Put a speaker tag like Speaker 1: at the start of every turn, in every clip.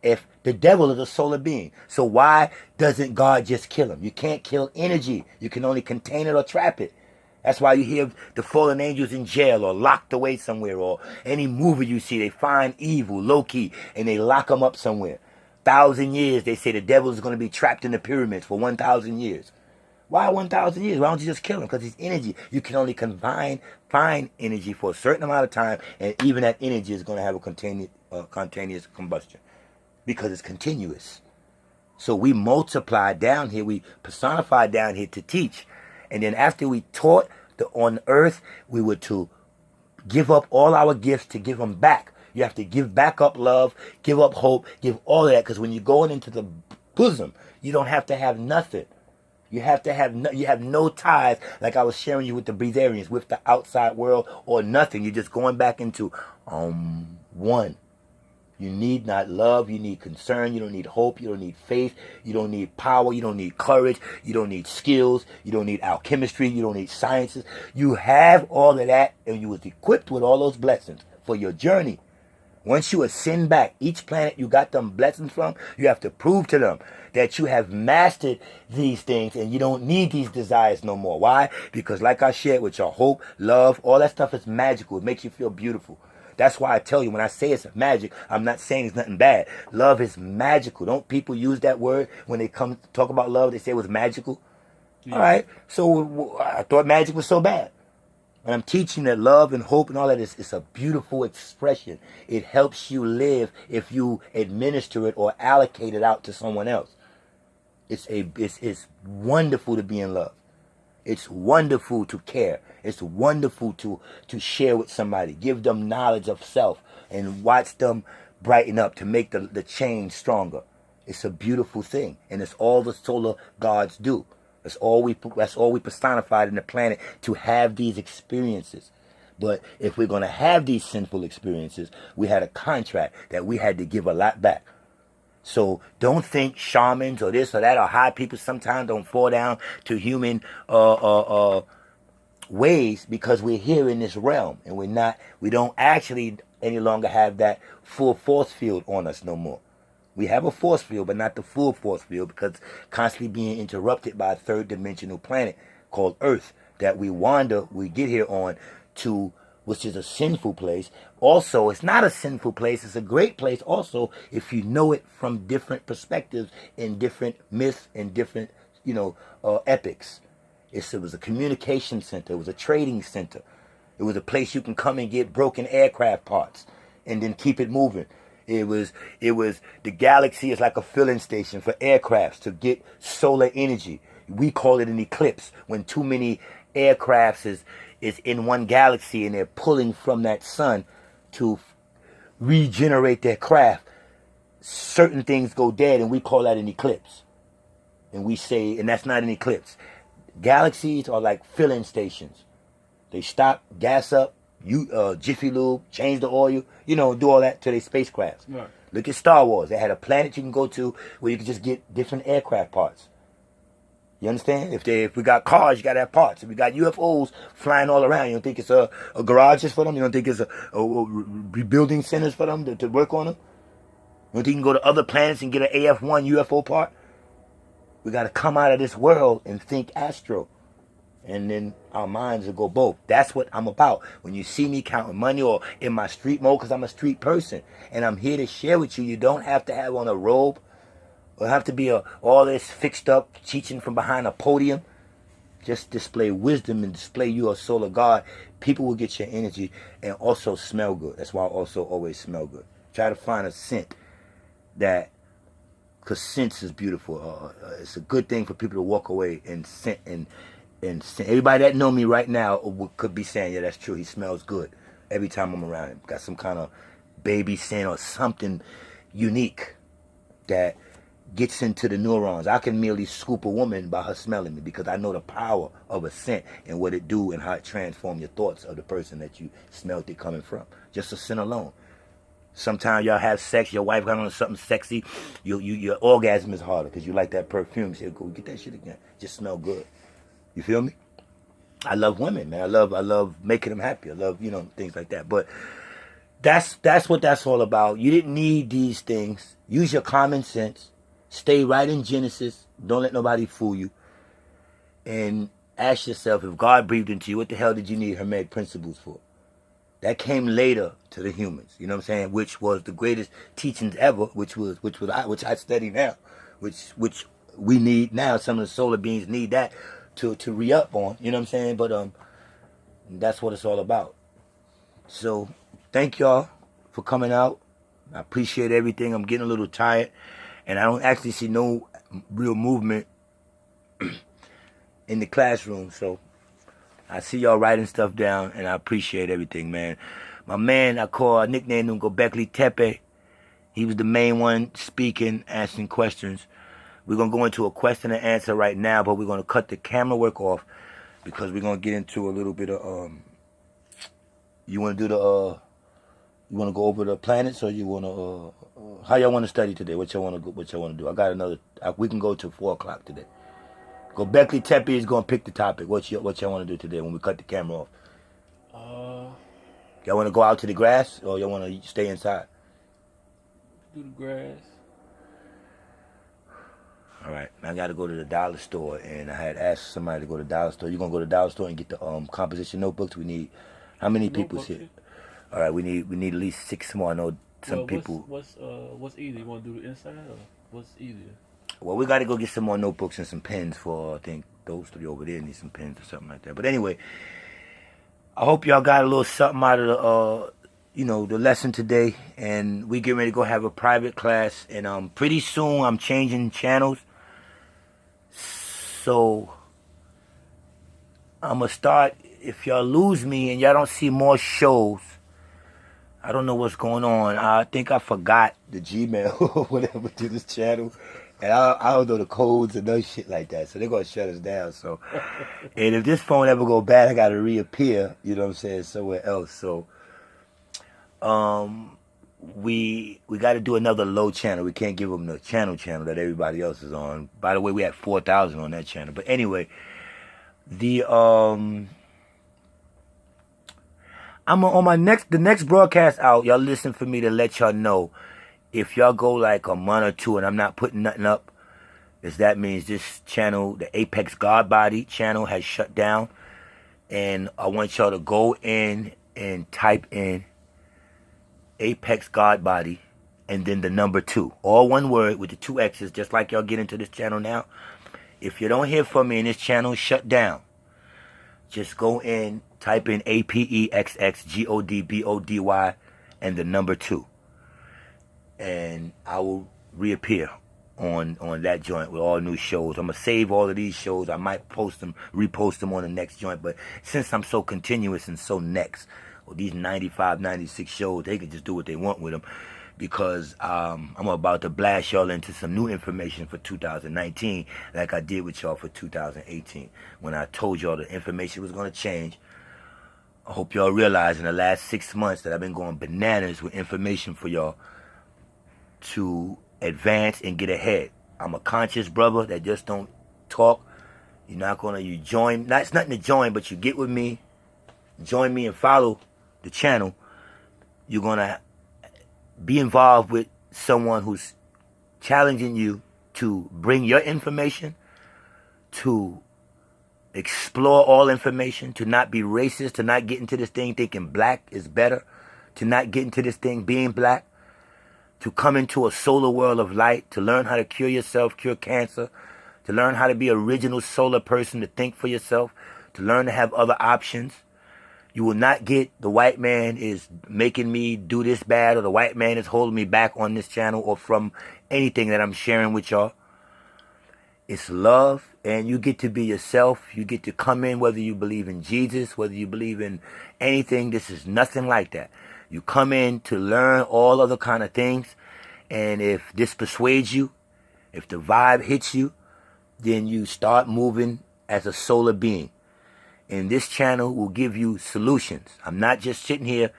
Speaker 1: If the devil is a solar being, so why doesn't God just kill him? You can't kill energy. You can only contain it or trap it. That's why you hear the fallen angels in jail or locked away somewhere, or any movie you see, they find evil, low-key, and they lock them up somewhere. 1,000 years, they say the devil is going to be trapped in the pyramids for 1,000 years. Why 1,000 years? Why don't you just kill him? Because it's energy. You can only find energy for a certain amount of time, and even that energy is going to have a continuous combustion because it's continuous. So we multiply down here, we personify down here to teach. And then after we taught on earth, we were to give up all our gifts to give them back. You have to give back up love, give up hope, give all of that. Because when you're going into the bosom, you don't have to have nothing. You have no ties, like I was sharing you with the breatharians, with the outside world or nothing. You're just going back into one. You need not love, you need concern, you don't need hope, you don't need faith, you don't need power, you don't need courage, you don't need skills, you don't need alchemistry, you don't need sciences. You have all of that, and you was equipped with all those blessings for your journey. Once you ascend back, each planet you got them blessings from, you have to prove to them that you have mastered these things and you don't need these desires no more. Why? Because like I shared with y'all, hope, love, all that stuff is magical. It makes you feel beautiful. That's why I tell you, when I say it's magic, I'm not saying it's nothing bad. Love is magical. Don't people use that word when they come to talk about love? They say it was magical. Yeah. All right. So I thought magic was so bad. And I'm teaching that love and hope and all that is a beautiful expression. It helps you live if you administer it or allocate it out to someone else. It's wonderful to be in love. It's wonderful to care. It's wonderful to share with somebody. Give them knowledge of self and watch them brighten up to make the change stronger. It's a beautiful thing. And it's all the solar gods do. That's all we personified in the planet, to have these experiences. But if we're going to have these sinful experiences, we had a contract that we had to give a lot back. So don't think shamans or this or that or high people sometimes don't fall down to human ways, because we're here in this realm and we don't actually any longer have that full force field on us no more. We have a force field, but not the full force field, because constantly being interrupted by a third dimensional planet called Earth that we get here on to, which is a sinful place. Also, it's not a sinful place. It's a great place also if you know it from different perspectives in different myths and different, epics. It was a communication center. It was a trading center. It was a place you can come and get broken aircraft parts and then keep it moving. It was the galaxy is like a filling station for aircrafts to get solar energy. We call it an eclipse when too many aircrafts is in one galaxy and they're pulling from that sun to regenerate their craft. Certain things go dead and we call that an eclipse. And we say, and that's not an eclipse. Galaxies are like filling stations. They stop, gas up, Jiffy Lube, change the oil, do all that to their spacecrafts. Right. Look at Star Wars. They had a planet you can go to where you can just get different aircraft parts. You understand? If we got cars, you got to have parts. If we got UFOs flying all around, you don't think it's a garages for them? You don't think it's a rebuilding centers for them to work on them? You don't think you can go to other planets and get an AF-1 UFO part? We got to come out of this world and think astro. And then our minds will go both. That's what I'm about. When you see me counting money or in my street mode, because I'm a street person. And I'm here to share with you. You don't have to have on a robe. Or have to be all this fixed up, teaching from behind a podium. Just display wisdom and display you a solar god. People will get your energy and also smell good. That's why I also always smell good. Try to find a scent because scent is beautiful. It's a good thing for people to walk away and scent and everybody that know me right now could be saying, yeah, that's true. He smells good every time I'm around him. Got some kind of baby scent or something unique that gets into the neurons. I can merely scoop a woman by her smelling me because I know the power of a scent and what it do and how it transforms your thoughts of the person that you smelled it coming from. Just a scent alone. Sometimes y'all have sex, your wife got on something sexy, your orgasm is harder because you like that perfume. You say, go get that shit again. Just smell good. You feel me? I love women, man. I love making them happy. I love, things like that. But That's what that's all about. You didn't need these things. Use your common sense. Stay right in Genesis. Don't let nobody fool you. And ask yourself, if God breathed into you, what the hell did you need Hermetic principles for? That came later to the humans. You know what I'm saying? Which was the greatest teachings ever. Which I study now. Which we need now. Some of the solar beings need that to re-up on. You know what I'm saying? But that's what it's all about. So thank y'all for coming out. I appreciate everything. I'm getting a little tired, and I don't actually see no real movement in the classroom. So I see y'all writing stuff down, and I appreciate everything, man. My man, I nicknamed him Gobekli Tepe. He was the main one speaking, asking questions. We're going to go into a question and answer right now, but we're going to cut the camera work off because we're going to get into a little bit of, you want to do you want to go over the planets, or you want to, how y'all want to study today? What y'all want to do? I got another, we can go to 4 o'clock today. Gobekli Tepe is going to pick the topic. What y'all want to do today when we cut the camera off? Y'all want to go out to the grass, or y'all want to stay inside?
Speaker 2: Do the grass.
Speaker 1: All right, I got to go to the dollar store, and I had asked somebody to go to the dollar store. You gonna go to the dollar store and get the composition notebooks? We need how many people's here? All right, we need at least 6 more. I know some people.
Speaker 2: What's easier? You want to do the inside, or what's easier?
Speaker 1: Well, we got to go get some more notebooks and some pens for, I think those 3 over there need some pens or something like that. But anyway, I hope y'all got a little something out of the the lesson today, and we get ready to go have a private class, and pretty soon I'm changing channels. So I'm going to start, if y'all lose me and y'all don't see more shows, I don't know what's going on. I think I forgot the Gmail or whatever to this channel. And I don't know the codes and no shit like that. So they're going to shut us down. So, and if this phone ever go bad, I got to reappear, you know what I'm saying, somewhere else. So we got to do another low channel. We can't give them the channel that everybody else is on. By the way, we had 4,000 on that channel. But anyway, I'm on the next broadcast out. Y'all listen for me to let y'all know. If y'all go like a month or 2 and I'm not putting nothing up, that means this channel, the Apex God Body channel, has shut down. And I want y'all to go in and type in Apex God Body and then the number 2. All one word with the 2 X's, just like y'all get into this channel now. If you don't hear from me and this channel shut down, just go in, type in APEXXOIDS and the number 2. And I will reappear on that joint with all new shows. I'm going to save all of these shows. I might repost them on the next joint. But since I'm so continuous and so next, or these 95, 96 shows, they can just do what they want with them. Because I'm about to blast y'all into some new information for 2019, like I did with y'all for 2018. When I told y'all the information was going to change. I hope y'all realize in the last 6 months that I've been going bananas with information for y'all to advance and get ahead. I'm a conscious brother that just don't talk. You're not gonna, you join, it's nothing to join, but you get with me, join me and follow the channel. You're gonna be involved with someone who's challenging you to bring your information, to explore all information, to not be racist, to not get into this thing thinking black is better, to not get into this thing being black, to come into a solar world of light, to learn how to cure yourself, cure cancer, to learn how to be an original solar person, to think for yourself, to learn to have other options. You will not get the white man is making me do this bad, or the white man is holding me back on this channel or from anything that I'm sharing with y'all. It's love, and you get to be yourself. You get to come in whether you believe in Jesus, whether you believe in anything. This is nothing like that. You come in to learn all other kind of things, and if this persuades you, if the vibe hits you, then you start moving as a solar being. And this channel will give you solutions. I'm not just sitting here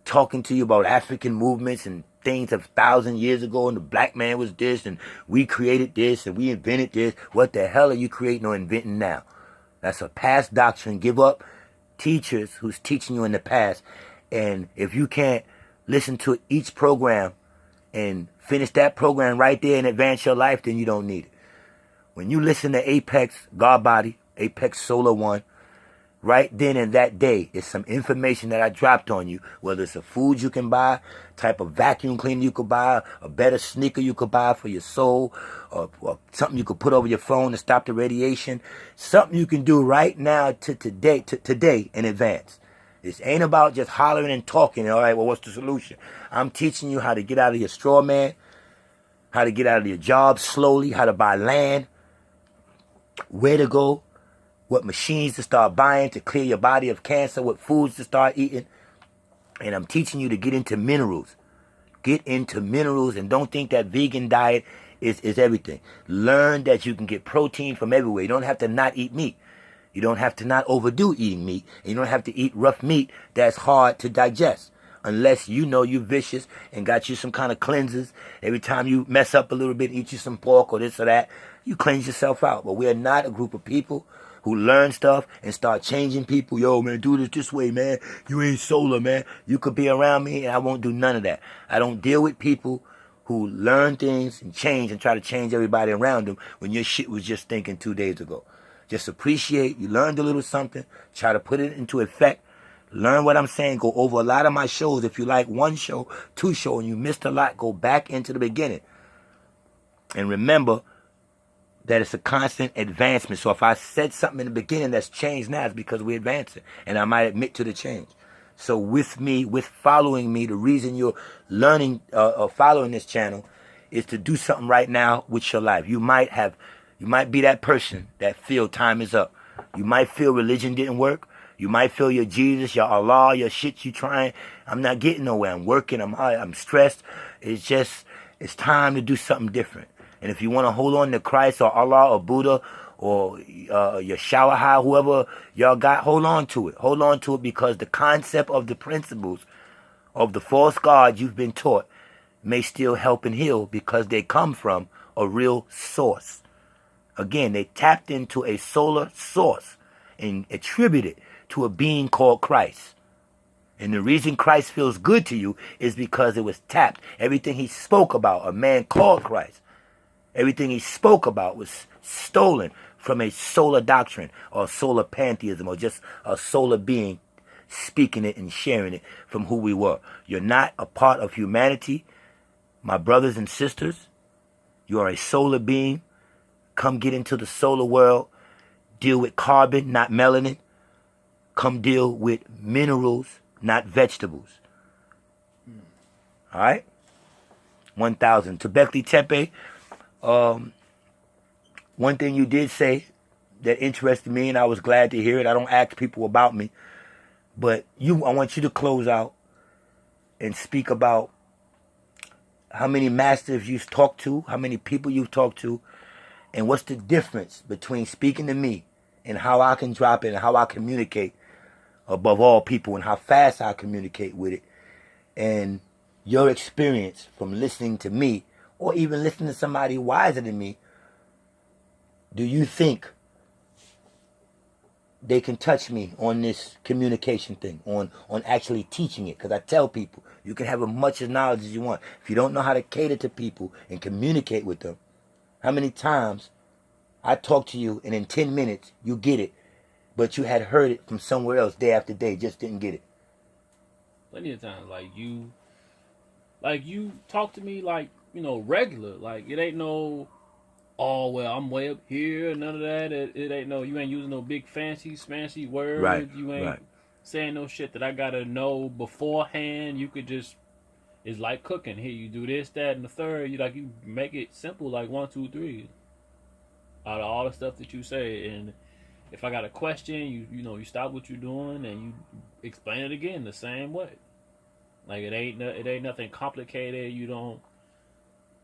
Speaker 1: talking to you about African movements and things of 1,000 years ago, and the black man was this, and we created this, and we invented this. What the hell are you creating or inventing now? That's a past doctrine. Give up teachers who's teaching you in the past. And if you can't listen to each program and finish that program right there and advance your life, then you don't need it. When you listen to Apex God Body, Apex Solar One, right then and that day, it's some information that I dropped on you, whether it's a food you can buy, type of vacuum cleaner you could buy, a better sneaker you could buy for your soul, or something you could put over your phone to stop the radiation, something you can do right now to today in advance. This ain't about just hollering and talking, all right, well, what's the solution? I'm teaching you how to get out of your straw man, how to get out of your job slowly, how to buy land, where to go, what machines to start buying to clear your body of cancer, what foods to start eating. And I'm teaching you to get into minerals. Get into minerals, and don't think that vegan diet is everything. Learn that you can get protein from everywhere. You don't have to not eat meat. You don't have to not overdo eating meat. And you don't have to eat rough meat that's hard to digest. Unless you know you're vicious and got you some kind of cleansers. Every time you mess up a little bit, eat you some pork or this or that, you cleanse yourself out. But we are not a group of people who learn stuff and start changing people. Yo, man, do this way, man. You ain't solar, man. You could be around me and I won't do none of that. I don't deal with people who learn things and change and try to change everybody around them when your shit was just thinking 2 days ago. Just appreciate you learned a little something. Try to put it into effect. Learn what I'm saying. Go over a lot of my shows. If you like one show, two shows, and you missed a lot, go back into the beginning. And remember that it's a constant advancement. So if I said something in the beginning that's changed now, it's because we're advancing. And I might admit to the change. So with me, with following me, the reason you're learning or following this channel is to do something right now with your life. You might be that person that feel time is up. You might feel religion didn't work. You might feel your Jesus, your Allah, your shit you trying. I'm not getting nowhere. I'm working. I'm stressed. It's time to do something different. And if you want to hold on to Christ or Allah or Buddha or your shower high, whoever y'all got, hold on to it. Hold on to it, because the concept of the principles of the false God you've been taught may still help and heal, because they come from a real source. Again, they tapped into a solar source and attributed to a being called Christ. And the reason Christ feels good to you is because it was tapped. Everything he spoke about, a man called Christ, everything he spoke about was stolen from a solar doctrine or solar pantheism or just a solar being speaking it and sharing it from who we were. You're not a part of humanity, my brothers and sisters. You are a solar being. Come get into the solar world. Deal with carbon, not melanin. Come deal with minerals, not vegetables. All right? 1,000. Tobekli Tepe. One thing you did say that interested me, and I was glad to hear it. I don't ask people about me, but I want you to close out and speak about how many masters you've talked to, how many people you've talked to, and what's the difference between speaking to me and how I can drop it and how I communicate above all people and how fast I communicate with it, and your experience from listening to me or even listening to somebody wiser than me. Do you think they can touch me on this communication thing, on actually teaching it? Because I tell people, you can have as much knowledge as you want. If you don't know how to cater to people and communicate with them, how many times I talk to you and in 10 minutes you get it, but you had heard it from somewhere else day after day, just didn't get it.
Speaker 2: Plenty of times, like you talk to me like, regular. Like, it ain't no, oh, well, I'm way up here, none of that. It ain't no, you ain't using no big fancy words.
Speaker 1: Right,
Speaker 2: You ain't saying no shit that I gotta know beforehand. You could just, it's like cooking. Here, you do this, that, and the third. You make it simple, like 1, 2, 3. Out of all the stuff that you say. And if I got a question, you stop what you're doing and you explain it again the same way. Like, it ain't nothing complicated. You don't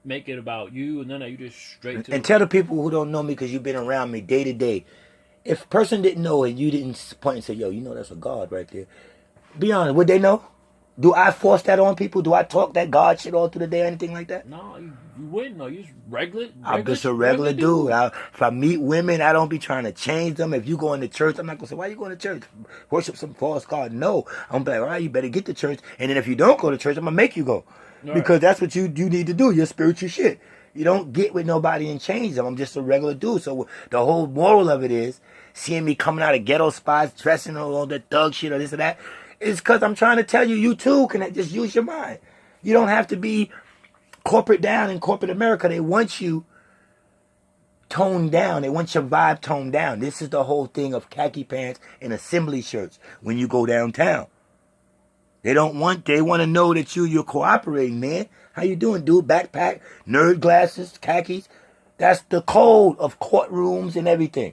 Speaker 2: make it about you, and then you just straight to.
Speaker 1: And tell the people who don't know me, because you've been around me day to day. If a person didn't know and you didn't point and say, yo, that's a God right there. Be honest, would they know? Do I force that on people? Do I talk that God shit all through the day or anything like that?
Speaker 2: No, you wouldn't. No, you just regular.
Speaker 1: I'm just a regular dude. If I meet women, I don't be trying to change them. If you go into church, I'm not going to say, why you going to church? Worship some false God. No. I'm like, all right, you better get to church. And then if you don't go to church, I'm going to make you go.
Speaker 2: Right.
Speaker 1: Because that's what you need to do. Your spiritual shit. You don't get with nobody and change them. I'm just a regular dude. So the whole moral of it is, seeing me coming out of ghetto spots, dressing all that thug shit or this or that, is because I'm trying to tell you, you too can just use your mind. You don't have to be corporate down in corporate America. They want you toned down. They want your vibe toned down. This is the whole thing of khaki pants and assembly shirts when you go downtown. They want to know that you're cooperating, man. How you doing, dude? Backpack, nerd glasses, khakis. That's the code of courtrooms and everything.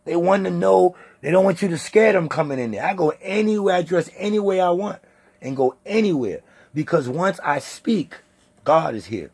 Speaker 1: They want to know. They don't want you to scare them coming in there. I go anywhere, I dress any way I want and go anywhere. Because once I speak, God is here.